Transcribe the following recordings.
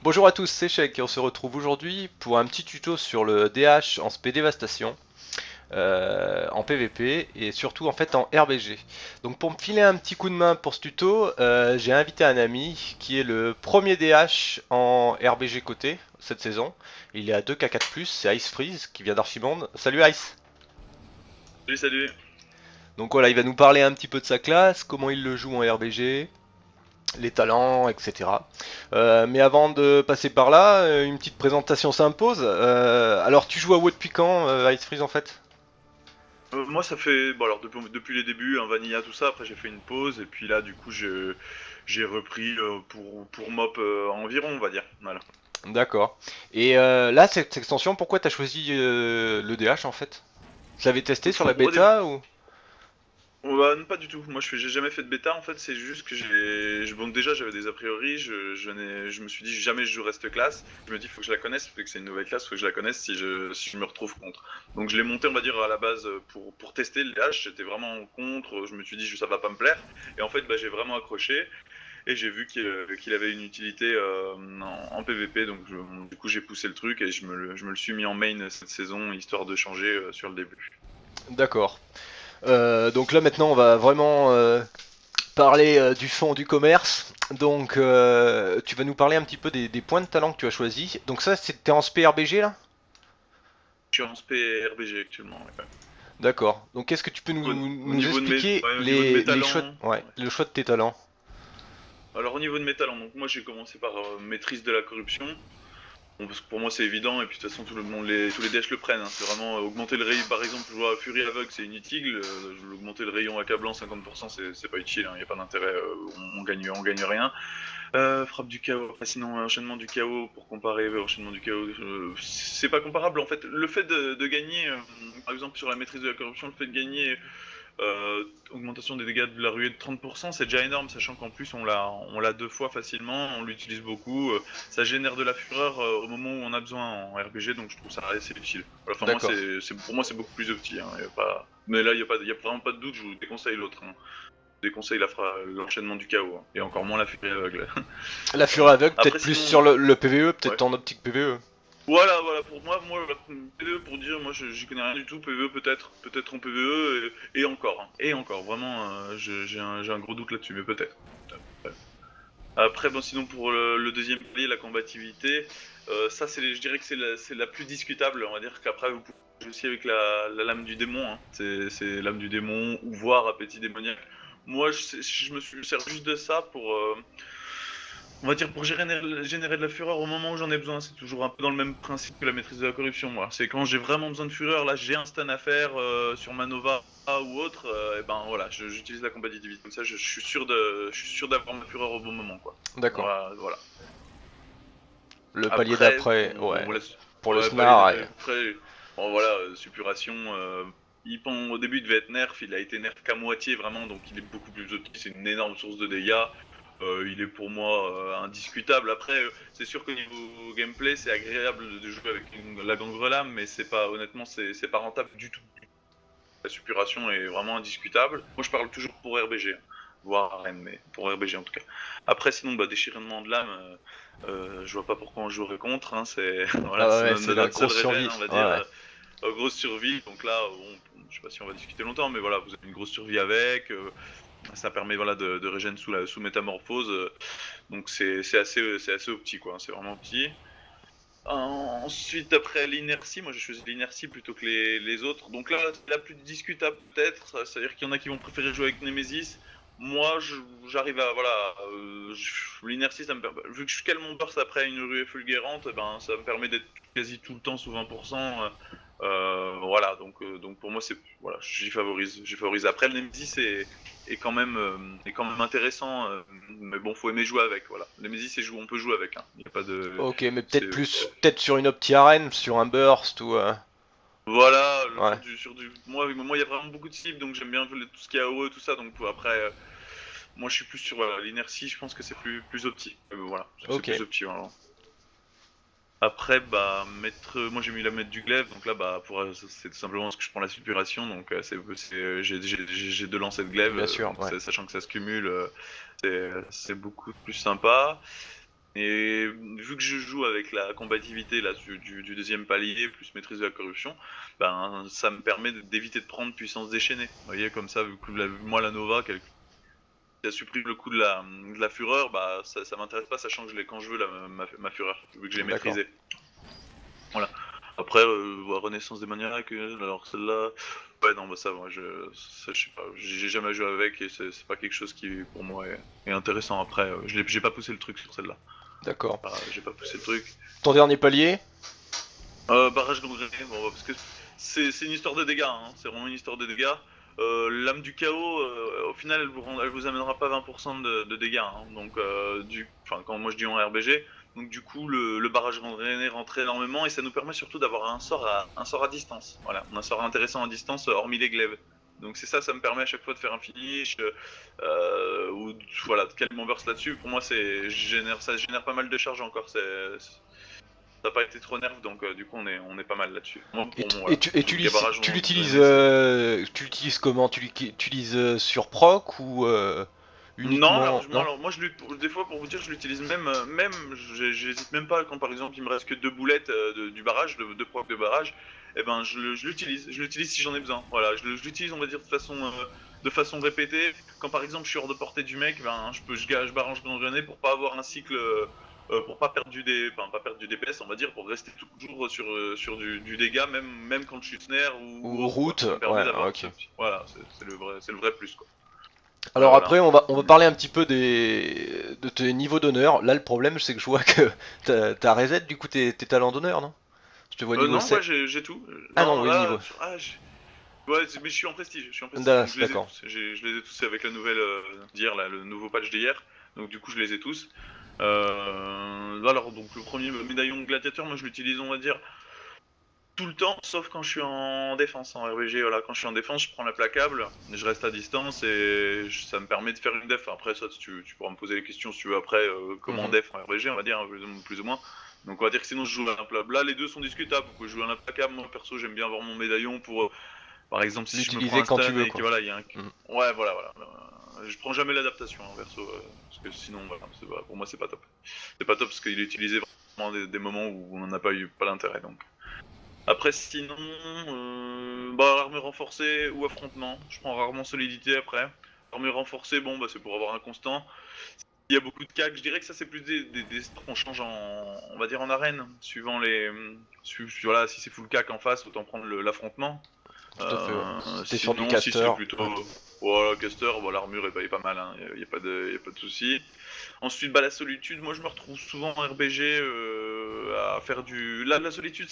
Bonjour à tous, c'est Sheik et on se retrouve aujourd'hui pour un petit tuto sur le DH en SP Dévastation, en PVP et surtout en fait en RBG. Donc pour me filer un petit coup de main pour ce tuto, j'ai invité un ami qui est le premier DH en RBG côté cette saison. Il est à 2K4+, c'est Ice Freeze qui vient d'Archibald. Salut Ice! Salut, salut. Donc voilà, il va nous parler un petit peu de sa classe, comment il le joue en RBG, les talents, etc. Mais avant de passer par là, une petite présentation s'impose. Alors tu joues à WoW depuis quand, Ice Freeze en fait? Moi, ça fait. Bon, alors, depuis les débuts, un Vanilla, tout ça, après j'ai fait une pause, et puis là, du coup, j'ai repris pour MOP environ, on va dire. Voilà. D'accord. Et là, cette extension, pourquoi t'as choisi le DH en fait? Tu l'avais testé sur la Au début. bêta ou? Bah, non, pas du tout. Moi, j'ai jamais fait de bêta, en fait, c'est juste que bon, déjà, j'avais des a priori, je me suis dit, jamais je jouerai cette classe. Je me dis, faut que je la connaisse, parce que c'est une nouvelle classe, faut que je la connaisse si je me retrouve contre. Donc, je l'ai monté, on va dire, à la base pour tester le DH, j'étais vraiment contre, je me suis dit, ça va pas me plaire. Et en fait, bah, j'ai vraiment accroché. Et j'ai vu qu'il avait une utilité en PVP, donc du coup j'ai poussé le truc et je me le suis mis en main cette saison, histoire de changer sur le début. D'accord. Donc là maintenant, on va vraiment parler du fond du commerce. Donc tu vas nous parler un petit peu des points de talent que tu as choisis. Donc ça, c'était en SP RBG là? Je suis en SP RBG actuellement. Ouais. D'accord. Donc qu'est-ce que tu peux Au nous niveau de mes, expliquer ouais, au niveau de mes les talents, choix, ouais, ouais. le choix de tes talents? Alors au niveau de mes talents, donc moi j'ai commencé par maîtrise de la corruption. Bon, parce que pour moi c'est évident, et puis de toute façon tout le monde, tous les DH le prennent, hein. C'est vraiment augmenter le rayon, par exemple, je vois Fury Aveugle c'est inutile, augmenter le rayon accablant 50% c'est pas utile, il n'y a pas d'intérêt, on gagne rien. Frappe du chaos, enfin, sinon enchaînement du chaos, pour comparer enchaînement du chaos, c'est pas comparable en fait. Le fait de gagner, par exemple sur la maîtrise de la corruption, le fait de gagner augmentation des dégâts de la ruée de 30%, c'est déjà énorme, sachant qu'en plus on l'a deux fois facilement, on l'utilise beaucoup, ça génère de la fureur au moment où on a besoin en RPG, donc je trouve ça assez utile. Voilà, enfin moi D'accord. pour moi c'est beaucoup plus opti, hein, y a pas... mais là y a vraiment pas de doute, je vous déconseille l'autre, hein. Je vous déconseille l'enchaînement du chaos, hein, et encore moins la furie aveugle. La Furie aveugle, peut-être Après plus sur sinon, le PVE, peut-être ouais. en optique PVE. Voilà, pour moi, PVE pour dire, moi j'y connais rien du tout, PVE peut-être en PVE, et encore, hein, et encore, vraiment, j'ai un gros doute là-dessus, mais peut-être. Ouais. Après, bon, sinon pour le deuxième palier, la combativité, ça je dirais que c'est la plus discutable, on va dire qu'après vous pouvez jouer aussi avec la lame du démon, hein. C'est lame du démon, ou voir appétit démoniaque. Moi je me sers juste de ça pour... on va dire pour générer de la fureur au moment où j'en ai besoin, c'est toujours un peu dans le même principe que la maîtrise de la corruption, moi. C'est quand j'ai vraiment besoin de fureur, là j'ai un stun à faire sur ma Nova ou autre, et ben voilà, j'utilise la compatibilité. Comme ça, je suis sûr d'avoir ma fureur au bon moment, quoi. D'accord. Voilà, voilà. Le palier Après, d'après, ouais. on laisse. Pour le Ouais, pas les Snar, ouais. après, bon voilà, suppuration. Au début, il devait être nerf, il a été nerf qu'à moitié vraiment, donc il est beaucoup plus optique, c'est une énorme source de dégâts. Il est pour moi indiscutable. Après, c'est sûr qu'au niveau gameplay, c'est agréable de jouer avec la gangrelame, mais c'est pas, honnêtement, c'est pas rentable du tout. La suppuration est vraiment indiscutable. Moi, je parle toujours pour RBG, hein, voire Arène, mais pour RBG en tout cas. Après, sinon, bah, déchirement de l'âme, je vois pas pourquoi on jouerait contre. Hein, c'est Ah voilà, ouais, c'est ouais, c'est la notre seul grosse régène, survie. hein, on va Ouais, dire. ouais. Grosse survie, donc là, je sais pas si on va discuter longtemps, mais voilà, vous avez une grosse survie avec. Ça permet voilà de régène sous métamorphose, donc c'est assez opti quoi, c'est vraiment opti. Ensuite, après l'inertie, moi j'ai choisi l'inertie plutôt que les autres. Donc là, c'est la plus discutable peut-être. C'est-à-dire qu'il y en a qui vont préférer jouer avec Nemesis. Moi, j'arrive à. Voilà. L'inertie, ça me permet. Vu que je cale mon burst après une ruée fulgurante, ben, ça me permet d'être quasi tout le temps sous 20%. Voilà, donc pour moi, c'est. Voilà, j'y favorise. J'y favorise. Après, le Nemesis est quand même intéressant. Mais bon, faut aimer jouer avec. Voilà. Le Nemesis, on peut jouer avec. Hein. Il n'y a pas de. Ok, mais C'est peut-être plus, peut-être sur une opti arène, sur un burst ou. voilà, Ouais. moi il y a vraiment beaucoup de cibles, donc j'aime bien tout ce qui est AOE, tout ça, donc après moi je suis plus sur voilà, l'inertie, je pense que c'est plus opti. Voilà, c'est Ok. plus opti voilà. Après bah moi j'ai mis la mettre du glaive, donc là bah c'est tout simplement parce que je prends la suppuration, donc j'ai deux lancers de glaive, Bien sûr, ouais. sachant que ça se cumule, c'est beaucoup plus sympa. Et vu que je joue avec la combativité là, du deuxième palier, plus maîtrise de la corruption, ben, ça me permet d'éviter de prendre puissance déchaînée. Vous voyez, comme ça, vu que moi la Nova, qui a supprimé le coup de la fureur, bah ça m'intéresse pas, sachant que je l'ai quand je veux, ma fureur, vu que je l'ai D'accord. maîtrisée. Voilà. Après, Renaissance des maniaques, alors celle-là, ouais, non, bah ça, moi, ça, je sais pas, j'ai jamais joué avec et c'est pas quelque chose qui, pour moi, est intéressant. Après, j'ai pas poussé le truc sur celle-là. D'accord. J'ai pas poussé le truc. Ton dernier palier? Barrage gangréné, bon, parce que c'est une histoire de dégâts, hein, c'est vraiment une histoire de dégâts. L'âme du chaos, au final, elle vous amènera pas 20% de dégâts, hein, donc quand moi je dis en RBG, donc du coup le barrage gangréné rentre énormément et ça nous permet surtout d'avoir un sort à distance. Voilà, on a un sort intéressant à distance, hormis les glaives. Donc c'est ça, ça me permet à chaque fois de faire un finish, ou voilà, de calmer mon burst là-dessus. Pour moi, ça génère pas mal de charge encore. Ça n'a pas été trop nerf, donc du coup on est pas mal là-dessus. Moi, Et, pour moi, et voilà. tu Donc les barrages vont l'utilises drainer, c'est... comment? Tu l'utilises sur proc ou Non, uniquement? Non? alors moi des fois pour vous dire, je l'utilise même, j'hésite même pas quand par exemple il me reste que 2 boulettes du barrage, deux procs de barrage, et ben je l'utilise si j'en ai besoin. Voilà, je l'utilise on va dire de façon répétée. Quand par exemple je suis hors de portée du mec, ben je barrange gangrené pour pas avoir un cycle, pour pas perdre enfin, pas perdre du DPS on va dire, pour rester toujours sur du dégât même quand je suis snare ou Ou autre quoi. route? Ça me permet Ouais, d'avoir ok. voilà, c'est le vrai plus quoi. Alors Voilà. après, on va parler un petit peu de tes niveaux d'honneur. Là, le problème, c'est que je vois que t'as reset du coup tes talents d'honneur, non? Je te vois niveau Non, ouais, 7. j'ai tout. Ah non, Non, oui, là, niveau. ouais, mais je suis en prestige, donc je les ai D'accord. tous. Je les ai tous avec la nouvelle d'hier, là, le nouveau patch d'hier. Donc du coup, je les ai tous. Alors, donc le premier médaillon gladiateur, moi je l'utilise, on va dire, tout le temps, sauf quand je suis en défense, en RBG. Voilà, quand je suis en défense, je prends la placable, je reste à distance et ça me permet de faire une def. Après, ça, tu pourras me poser les questions si tu veux après, comment Mhm. def en RBG, on va dire, plus ou moins. Donc, on va dire que sinon, je joue à l'implacable. Là, les deux sont discutables. Vous pouvez jouer à l'implacable. Moi, perso, j'aime bien avoir mon médaillon pour, par exemple, si je me prends L'utiliser un quand tu stun veux, et que quoi. voilà, il y a un. Mhm. Ouais, voilà. Je prends jamais l'adaptation, hein, perso, parce que sinon, voilà, pour moi, c'est pas top. C'est pas top parce qu'il est utilisé vraiment des moments où on n'en a pas l'intérêt, donc. Après, sinon, armure renforcée ou affrontement. Je prends rarement solidité après. Armure renforcée, bon, bah, c'est pour avoir un constant. Il y a beaucoup de cacs, je dirais que ça, c'est plus des stars qu'on change on va dire en arène, suivant les. Voilà, si c'est full cac en face, autant prendre l'affrontement. Tout à fait, ouais. T'es sur du Sinon, si c'est caster. plutôt. Voilà, caster, bon, l'armure est pas mal, hein, y a pas de souci. Ensuite, bah, la solitude, moi je me retrouve souvent en RBG à faire du. Là, la solitude,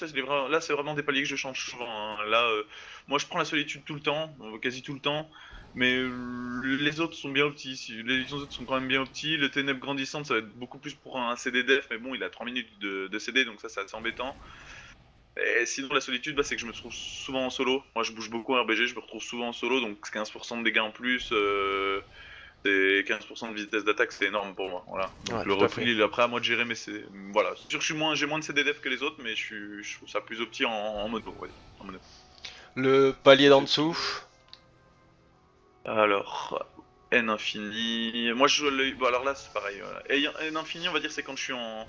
là, c'est vraiment des paliers que je change souvent, hein. Là, moi je prends la solitude tout le temps, quasi tout le temps, mais les autres sont bien optis. Les autres sont quand même bien optis. Le ténèbre grandissante, ça va être beaucoup plus pour un CD def, mais bon, il a 3 minutes de CD, donc ça, c'est assez embêtant. Et sinon, la solitude, bah, c'est que je me trouve souvent en solo. Moi, je bouge beaucoup en RBG, je me retrouve souvent en solo, donc 15% de dégâts en plus. Et 15% de vitesse d'attaque, c'est énorme pour moi. Voilà. Donc Ouais, le tout à repli, fait. il est après à moi de gérer, mais c'est. Voilà. C'est sûr que j'ai moins de CDDF que les autres, mais je trouve ça plus opti en mono, ouais. En mono. Le palier d'en C'est plus. dessous. Alors. N infini. Moi je joue l'œil. Bon, alors là, c'est pareil. Voilà. Et N infini, on va dire, c'est quand je suis en.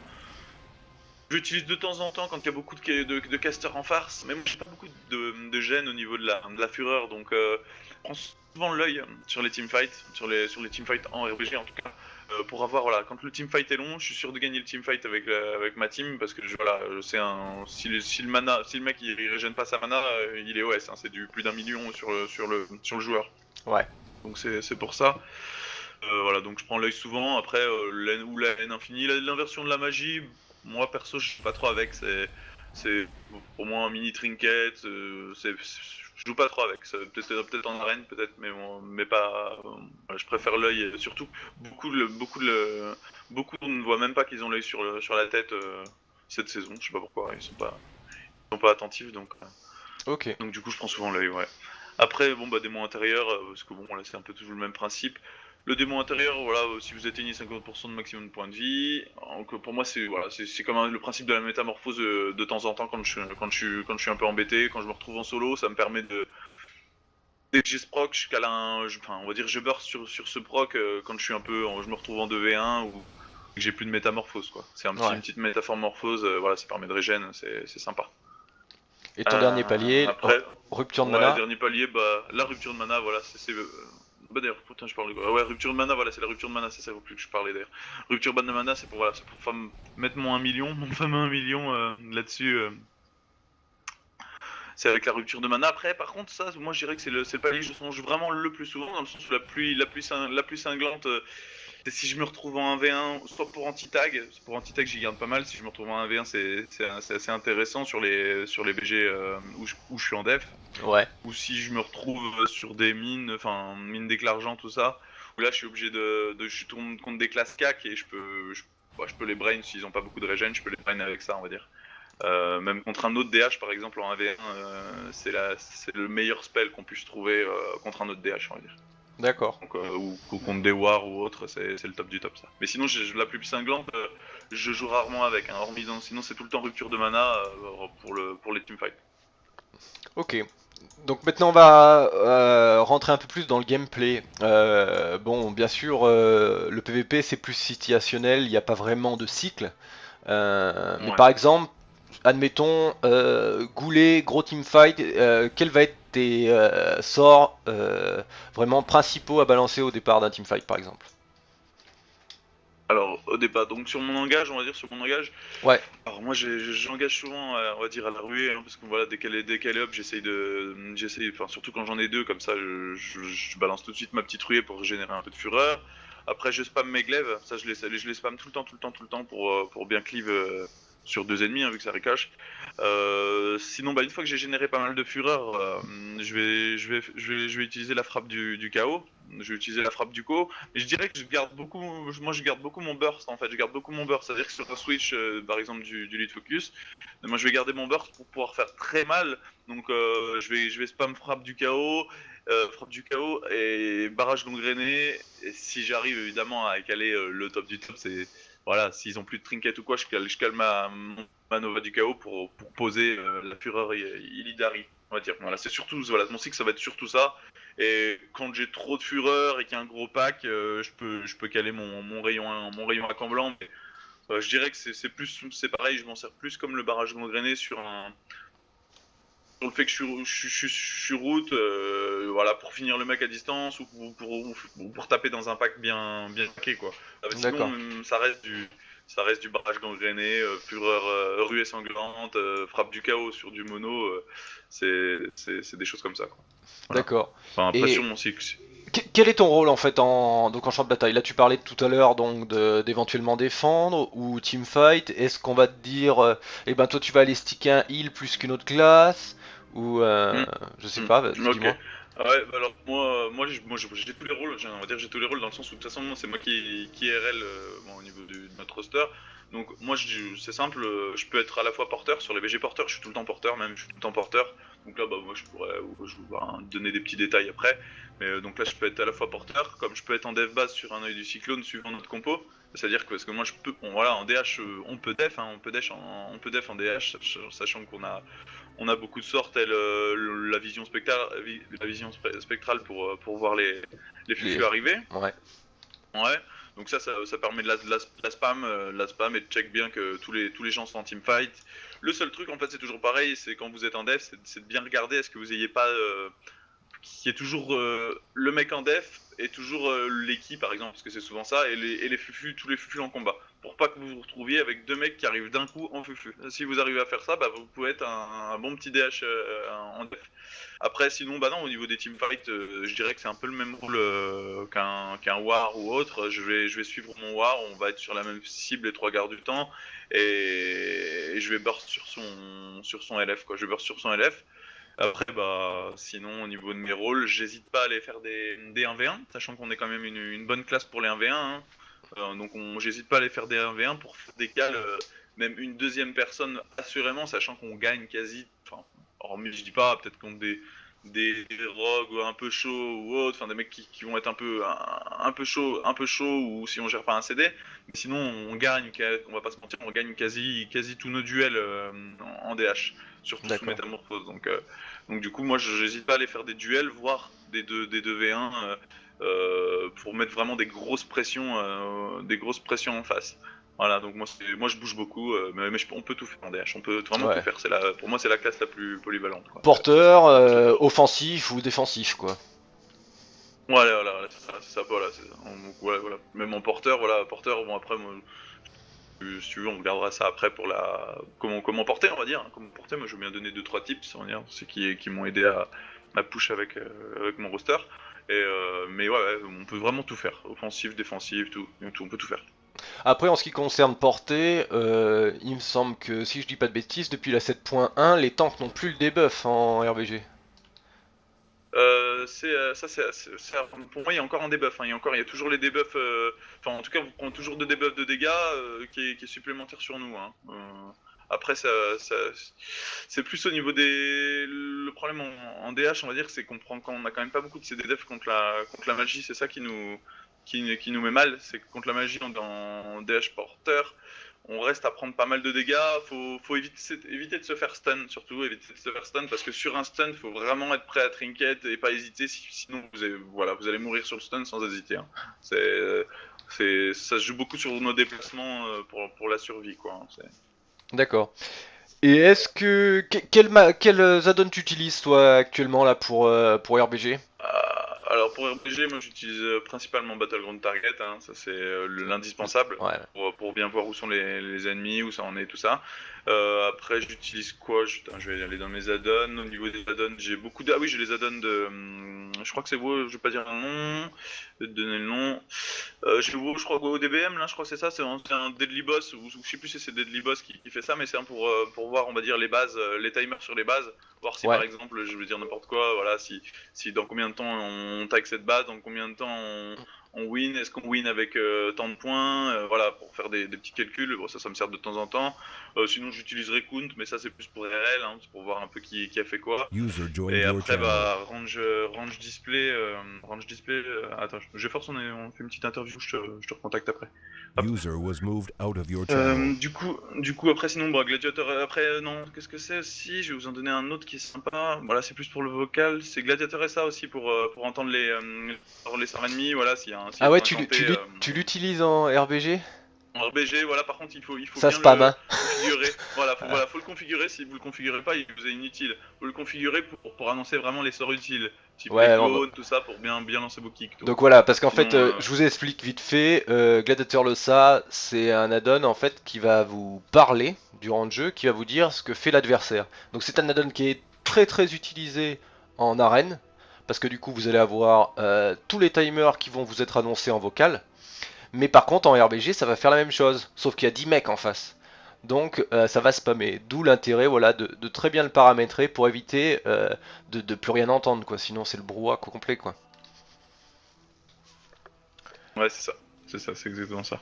J'utilise de temps en temps quand il y a beaucoup de casters en farce, mais moi j'ai pas beaucoup de gêne au niveau de la fureur, donc je prends souvent l'œil sur les teamfights, sur les teamfights en RPG en tout cas, pour avoir, voilà, quand le teamfight est long, je suis sûr de gagner le teamfight avec ma team, parce que voilà, c'est si le mec il régène pas sa mana, il est OS, hein, c'est du plus d'1 million sur le joueur. Ouais. Donc c'est pour ça. Voilà, donc je prends l'œil souvent. Après, la haine infinie, l'inversion de la magie, moi perso, je suis pas trop avec. C'est pour moi un mini trinket. Je joue pas trop avec. Peut-être en arène, peut-être, mais pas. Je préfère l'œil. Surtout, beaucoup ne voient même pas qu'ils ont l'œil sur la tête cette saison. Je sais pas pourquoi. Ils sont pas attentifs, Ok. donc du coup, je prends souvent l'œil, ouais. Après, bon, bah, démon intérieur, parce que bon, là, c'est un peu toujours le même principe. Le démon intérieur, voilà, si vous atteignez 50% de maximum de points de vie, donc pour moi, c'est voilà, c'est comme le principe de la métamorphose de temps en temps quand je suis un peu embêté, quand je me retrouve en solo, ça me permet de. Dès que j'ai ce proc, enfin, on va dire, je burst sur ce proc quand je suis je me retrouve en 2v1 que j'ai plus de métamorphose quoi. C'est Ouais. une petite métamorphose, voilà, ça permet de régène, c'est sympa. Et ton dernier palier, Après, rupture de ouais, mana. dernier palier, bah la rupture de mana, voilà, bah d'ailleurs, putain, je parle de quoi? Ouais, rupture de mana, voilà, c'est la rupture de mana, c'est ça plus que je parlais d'ailleurs. Rupture de mana, c'est pour, voilà, c'est pour mettre mon 1 million, mon fameux 1 million là-dessus. C'est avec la rupture de mana. Après, par contre, ça, moi je dirais que c'est le palier que je songe vraiment le plus souvent, dans le sens où la plus cinglante, c'est si je me retrouve en 1v1, soit pour anti-tag, j'y garde pas mal, si je me retrouve en 1v1, c'est assez intéressant sur les BG où je suis en def, Ouais. ou si je me retrouve sur des mines, enfin, mines d'éclat-argent, tout ça, où là je suis obligé je tourne contre des classes CAC et je peux les brain s'ils ont pas beaucoup de regen, je peux les brain avec ça, on va dire. Même contre un autre DH par exemple en 1v1, c'est le meilleur spell qu'on puisse trouver contre un autre DH, on va dire. D'accord. Donc, ou contre des War ou autre, c'est le top du top ça. Mais sinon, la plus cinglante, je joue rarement avec, hein, sinon c'est tout le temps rupture de mana pour les teamfights. Ok. Donc maintenant on va rentrer un peu plus dans le gameplay. Bon, bien sûr, le PVP c'est plus situationnel, il n'y a pas vraiment de cycle. Mais Ouais. par exemple, admettons, Goulet, gros teamfight, quels va être tes sorts vraiment principaux à balancer au départ d'un teamfight par exemple? Alors au départ, donc sur mon engage, on va dire sur mon engage. Ouais, Alors moi j'engage souvent, on va dire à la ruée, hein, parce que voilà dès qu'elle est up, enfin surtout quand j'en ai deux, comme ça je balance tout de suite ma petite ruée pour générer un peu de fureur. Après je spam mes glaives, ça je les spam tout le temps pour bien cleave sur deux ennemis, hein, vu que ça ricoche. Sinon bah une fois que j'ai généré pas mal de fureur, je vais utiliser la frappe du chaos. Je vais utiliser la frappe du chaos. Et je dirais que je garde beaucoup mon burst en fait, je garde beaucoup mon burst, c'est-à-dire que sur un switch par exemple du lead focus, moi je vais garder mon burst pour pouvoir faire très mal, donc je vais spam frappe du chaos et barrage gangréné, et si j'arrive évidemment à caler le top du top, c'est voilà, s'ils ont plus de trinket ou quoi, je cale ma Nova du chaos pour poser la fureur Illidari, on va dire. Voilà, c'est surtout, voilà, mon cycle ça va être surtout ça. Et quand j'ai trop de fureur et qu'il y a un gros pack, je peux caler mon rayon à camp blanc. Mais, je dirais que c'est pareil, je m'en sers plus comme le barrage gangréné sur le fait que je suis route, voilà, pour finir le mec à distance ou pour taper dans un pack bien paqué, quoi. Sinon, d'accord. ça reste du barrage gangréné, fureur, ruée sanglante, frappe du chaos sur du mono, c'est des choses comme ça, quoi. Voilà. D'accord. Enfin, après sur Et mon cycle. quel est ton rôle en fait donc en champ de bataille? Là tu parlais tout à l'heure donc d'éventuellement défendre ou teamfight. Est-ce qu'on va te dire eh ben toi tu vas aller sticker un heal plus qu'une autre classe ou Hmm, je sais pas, ok. dis-moi. Ouais, bah alors j'ai tous les rôles, on va dire que j'ai tous les rôles dans le sens où de toute façon c'est moi qui RL bon, au niveau de notre roster. Donc moi c'est simple, je peux être à la fois porteur, sur les BG porteurs, je suis tout le temps porteur, même je suis tout le temps porteur. Donc là bah moi je pourrais donner des petits détails après. Mais donc là je peux être à la fois porteur, comme je peux être en dev base sur un œil du cyclone suivant notre compo. C'est-à-dire que parce que moi je peux, voilà, en DH on peut def, hein, on peut def en DH, sachant on a beaucoup de sorts, telle la vision spectrale pour voir les Les... fufus arriver. Ouais, Ouais. Donc ça permet de la spam et de check bien que tous les gens sont en teamfight. Le seul truc en fait c'est toujours pareil, c'est quand vous êtes en def, c'est de bien regarder est-ce que vous ayez pas qui est toujours le mec en def et toujours l'équipe par exemple, parce que c'est souvent ça, et les fufus, tous les fufus en combat. Pour pas que vous vous retrouviez avec deux mecs qui arrivent d'un coup en fufu. Si vous arrivez à faire ça, bah, vous pouvez être un bon petit DH en def. Après, sinon, bah non, au niveau des teamfights, je dirais que c'est un peu le même rôle qu'un War ou autre. Je vais suivre mon War, on va être sur la même cible les trois quarts du temps, et je vais burst sur son LF, quoi. Je vais burst sur son LF. Après, bah, sinon, au niveau de mes rôles, j'hésite pas à aller faire des 1v1, sachant qu'on est quand même une bonne classe pour les 1v1. Hein. Donc, j'hésite pas à aller faire des 1v1 pour faire des cales, même une deuxième personne, assurément, sachant qu'on gagne quasi. Enfin, hormis, je dis pas, peut-être contre des rogues un peu chauds ou autres, enfin des mecs qui vont être un peu chaud, ou si on gère pas un CD. Mais sinon, on gagne, on va pas se mentir, on gagne quasi tous nos duels en DH, surtout sous d'accord. métamorphose. Donc du coup, moi, j'hésite pas à aller faire des duels, voire des 2v1. pour mettre vraiment des grosses pressions en face. Voilà, donc moi je bouge beaucoup, mais on peut tout faire en DH, on peut vraiment tout Ouais. faire. Pour moi c'est la classe la plus polyvalente, quoi. Porteur, C'est- offensif ou défensif, quoi. voilà, c'est ça, voilà, donc, voilà. Même en porteur, voilà, porteur, bon après moi, si tu veux, on regardera ça après pour comment porter, on va dire. Comment porter, moi je veux bien donner 2-3 tips, on va dire, ceux qui m'ont aidé à push avec mon roster. Mais ouais, on peut vraiment tout faire, offensif, défensif, tout, on peut tout faire. Après, en ce qui concerne portée, il me semble que si je dis pas de bêtises, depuis la 7.1, les tanks n'ont plus le debuff en RBG. Pour moi, il y a encore un debuff. Hein. Il y a toujours les debuffs. Enfin, en tout cas, vous prenez toujours deux debuffs de dégâts qui est supplémentaire sur nous. Hein. Après, c'est plus au niveau des. Le problème en DH, on va dire, c'est qu'on a quand même pas beaucoup de CDDF contre la magie. C'est ça qui nous met mal. C'est que contre la magie, en DH porteur, on reste à prendre pas mal de dégâts. Faut éviter de se faire stun, surtout éviter de se faire stun, parce que sur un stun, faut vraiment être prêt à trinket et pas hésiter, sinon vous allez mourir sur le stun sans hésiter. Hein. Ça se joue beaucoup sur nos déplacements pour la survie, quoi. Hein. D'accord. Et est-ce que... Quel add-on tu utilises, toi, actuellement, là, pour RBG? Alors pour RPG, moi j'utilise principalement Battleground Target, hein, ça c'est l'indispensable Ouais. pour bien voir où sont les ennemis, où ça en est, tout ça. Après j'utilise quoi? Je vais aller dans mes add-ons. Au niveau des add-ons, j'ai beaucoup de... Ah oui, j'ai les add-ons de... je crois que c'est vous, je vais pas dire un nom, je vais te donner le nom. Je crois au DBM, là, je crois que c'est ça, c'est un Deadly Boss, ou je sais plus si c'est Deadly Boss qui fait ça, mais c'est un pour voir, on va dire, les bases, les timers sur les bases, voir si Ouais. par exemple, je veux dire n'importe quoi, voilà, si dans combien de temps on tag cette base, dans combien de temps on win, est-ce qu'on win avec tant de points, voilà, pour faire des petits calculs, bon, ça me sert de temps en temps. Sinon j'utiliserai Count, mais ça c'est plus pour RL, hein, c'est pour voir un peu qui a fait quoi. Et après, bah, range display. Attends, je vais force, on fait une petite interview, je te recontacte après. Hop. Du coup, après, sinon, bah, Gladiator. Après, non, qu'est-ce que c'est aussi? Je vais vous en donner un autre qui est sympa. Voilà, c'est plus pour le vocal. C'est Gladiator SA aussi pour entendre les sorts ennemis. Voilà, s'il y Ah a ouais, tout un campé. tu l'utilises en RBG? En RBG, voilà, par contre, il faut Ça bien spam, le hein? configurer. Voilà, Ah, faut le configurer. Si vous le configurez pas, il vous est inutile. Faut le configurer pour annoncer vraiment les sorts utiles. Type ouais, non, bah, Reclone, tout ça, pour bien lancer vos kicks. donc voilà, parce qu'en Sinon, fait, je vous explique vite fait, Gladiator Losa, c'est un add-on en fait qui va vous parler durant le jeu, qui va vous dire ce que fait l'adversaire. Donc c'est un add-on qui est très très utilisé en arène, parce que du coup vous allez avoir tous les timers qui vont vous être annoncés en vocal, mais par contre en RBG ça va faire la même chose, sauf qu'il y a 10 mecs en face. Donc ça va spammer, d'où l'intérêt voilà, de très bien le paramétrer pour éviter de plus rien entendre, quoi. Sinon c'est le brouhaha complet, quoi. ouais, c'est exactement ça.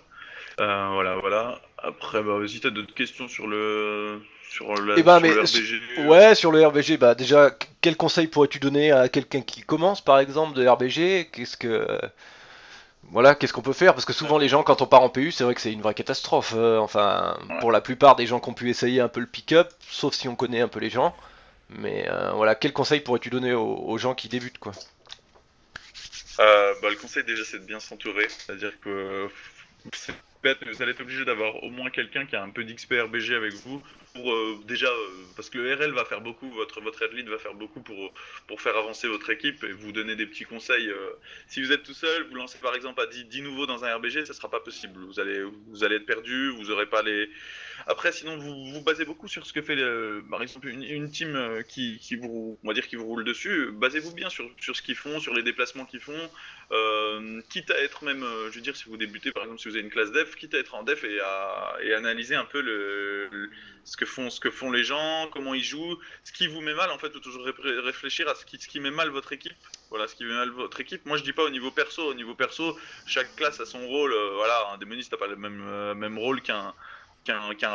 Voilà. Après, bah, vas-y, t'as d'autres questions Eh ben, sur mais le RBG. ouais, sur le RBG, bah déjà, quel conseil pourrais-tu donner à quelqu'un qui commence, par exemple, de RBG? Voilà, qu'est-ce qu'on peut faire? Parce que souvent les gens, quand on part en PU, c'est vrai que c'est une vraie catastrophe. Enfin, Ouais. pour la plupart des gens qui ont pu essayer un peu le pick-up, sauf si on connaît un peu les gens. Mais voilà, quel conseil pourrais-tu donner aux gens qui débutent, quoi? Bah, le conseil déjà c'est de bien s'entourer, c'est-à-dire que c'est bête, mais vous allez être obligé d'avoir au moins quelqu'un qui a un peu d'XP RBG avec vous pour déjà parce que le RL va faire beaucoup, votre lead va faire beaucoup pour faire avancer votre équipe et vous donner des petits conseils. Si vous êtes tout seul, vous lancez par exemple à 10 nouveaux dans un RBG, ça sera pas possible. Vous allez être perdu, vous aurez pas les. Après, sinon, vous vous basez beaucoup sur ce que fait, par exemple, une team on va dire, qui vous roule dessus. Basez-vous bien sur ce qu'ils font, sur les déplacements qu'ils font. Quitte à être même, je veux dire, si vous débutez, par exemple, si vous avez une classe def, quitte à être en def et analyser un peu ce que font les gens, comment ils jouent, ce qui vous met mal, en fait, faut toujours réfléchir à ce qui met mal votre équipe. Voilà, ce qui met mal votre équipe. Moi, je dis pas au niveau perso. Au niveau perso, chaque classe a son rôle. Voilà, un démoniste n'a pas le même rôle qu'un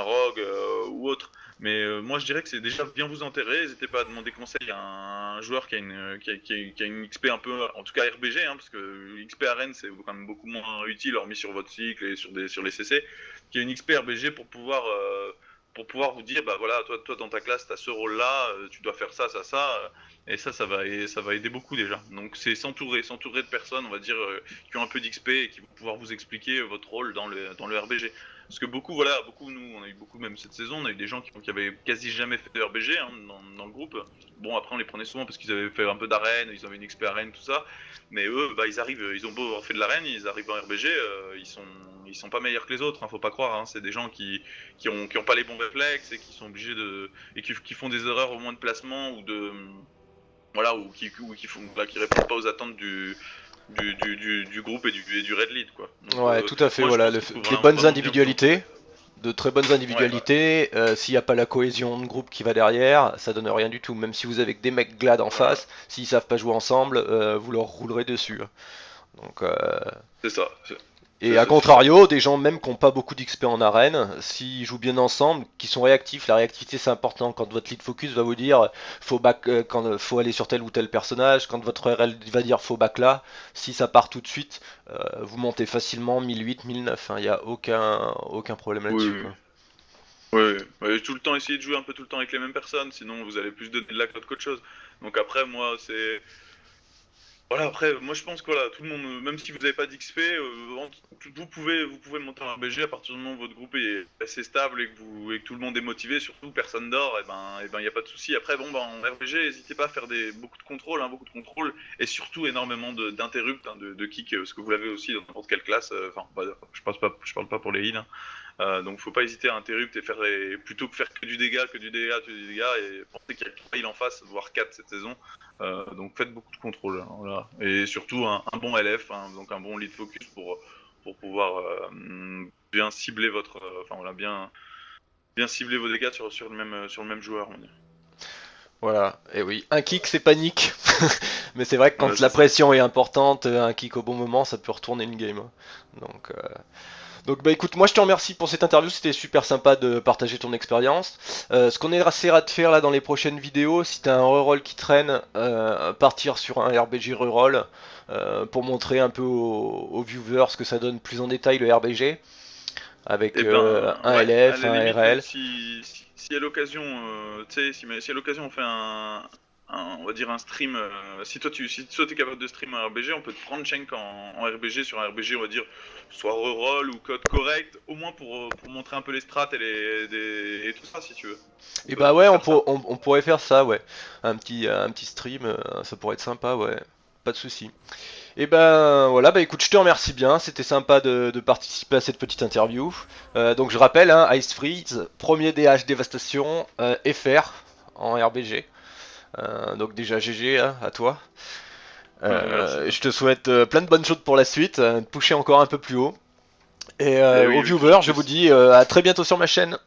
rogue ou autre. Mais moi je dirais que c'est déjà bien vous enterrer, n'hésitez pas à demander conseil à un joueur qui a une XP un peu, en tout cas RBG, hein, parce que XP Arène c'est quand même beaucoup moins utile, hormis sur votre cycle et sur les CC, qui a une XP RBG pour pouvoir vous dire, bah voilà, toi dans ta classe, tu as ce rôle-là, tu dois faire ça, et ça va aider beaucoup déjà. Donc c'est s'entourer de personnes, on va dire, qui ont un peu d'XP et qui vont pouvoir vous expliquer votre rôle dans le RBG. Parce que beaucoup, nous, on a eu beaucoup, même cette saison, on a eu des gens qui avaient quasi jamais fait de RBG hein, dans le groupe. Bon, après, on les prenait souvent parce qu'ils avaient fait un peu d'arène, ils avaient une XP arène, tout ça. Mais eux, bah, ils ont beau avoir fait de l'arène, ils arrivent en RBG, ils sont pas meilleurs que les autres, hein, faut pas croire. Hein. C'est des gens qui ont pas les bons réflexes et qui sont obligés qui font des erreurs au moins de placement ou de, voilà, ou qui répondent pas aux attentes du groupe et du Red Lead, quoi. Donc, Ouais, tout à fait, moi, je voilà, pense qu'il faut des vraiment bonnes bien individualités, de très bonnes individualités, s'il n'y a pas la cohésion de groupe qui va derrière, ça donne rien du tout, même si vous avez que des mecs glad en Voilà, face, s'ils savent pas jouer ensemble, vous leur roulerez dessus. Donc, c'est ça. et à contrario, des gens même qui n'ont pas beaucoup d'XP en arène, s'ils jouent bien ensemble, qui sont réactifs, la réactivité c'est important. Quand votre lead focus va vous dire quand faut aller sur tel ou tel personnage, quand votre RL va dire faut back là, si ça part tout de suite, vous montez facilement 1008, 1009. Il n'y a aucun problème Oui, là-dessus, oui. quoi. Ouais, tout le temps essayer de jouer un peu tout le temps avec les mêmes personnes, sinon vous allez plus donner de lag qu'autre chose. Donc après, moi, c'est voilà, après, moi je pense que voilà, tout le monde, même si vous n'avez pas d'XP, vous pouvez monter en RBG à partir du moment où votre groupe est assez stable et que tout le monde est motivé, surtout personne dort, et ben, y a pas de souci. Après, bon, ben, en RBG, n'hésitez pas à faire beaucoup de contrôles, et surtout énormément d'interrupts, hein, de kick, parce que vous l'avez aussi dans n'importe quelle classe. Enfin, je parle pas pour les heals, hein. Donc faut pas hésiter à interrupt plutôt que faire que du dégât, et penser qu'il y a 3 heals en face, voire 4 cette saison. Donc faites beaucoup de contrôle, hein, voilà. Et surtout un bon LF, hein, donc un bon lead focus pour pouvoir bien cibler bien cibler vos dégâts sur le même joueur. On va dire. Voilà, et oui, un kick c'est panique, mais c'est vrai que Voilà, quand la pression est importante, un kick au bon moment, ça peut retourner une game. Donc bah écoute, moi je te remercie pour cette interview, c'était super sympa de partager ton expérience. Ce qu'on essaiera de faire là dans les prochaines vidéos, si t'as un reroll qui traîne, partir sur un RBG reroll pour montrer un peu aux viewers ce que ça donne plus en détail le RBG, avec Et ben, un ouais, à LF, la un limite, RL. si à l'occasion, tu sais, si à l'occasion on fait on va dire un stream, si toi t'es capable de stream un RBG, on peut te prendre Shank en RBG sur un RBG, on va dire, soit reroll ou code correct, au moins pour montrer un peu les strats et tout ça, si tu veux. Et On bah peut ouais, faire ça. on pourrait faire ça, ouais. Un petit stream, ça pourrait être sympa, ouais. Pas de souci. Et ben voilà, bah écoute, je te remercie bien, c'était sympa de participer à cette petite interview. Donc je rappelle, hein, Ice Freeze, premier DH Dévastation, FR en RBG. Donc déjà GG hein, à toi. Merci. Je te souhaite plein de bonnes choses pour la suite, de pusher encore un peu plus haut. Et Et aux oui, viewers, je vous plus. dis à très bientôt sur ma chaîne.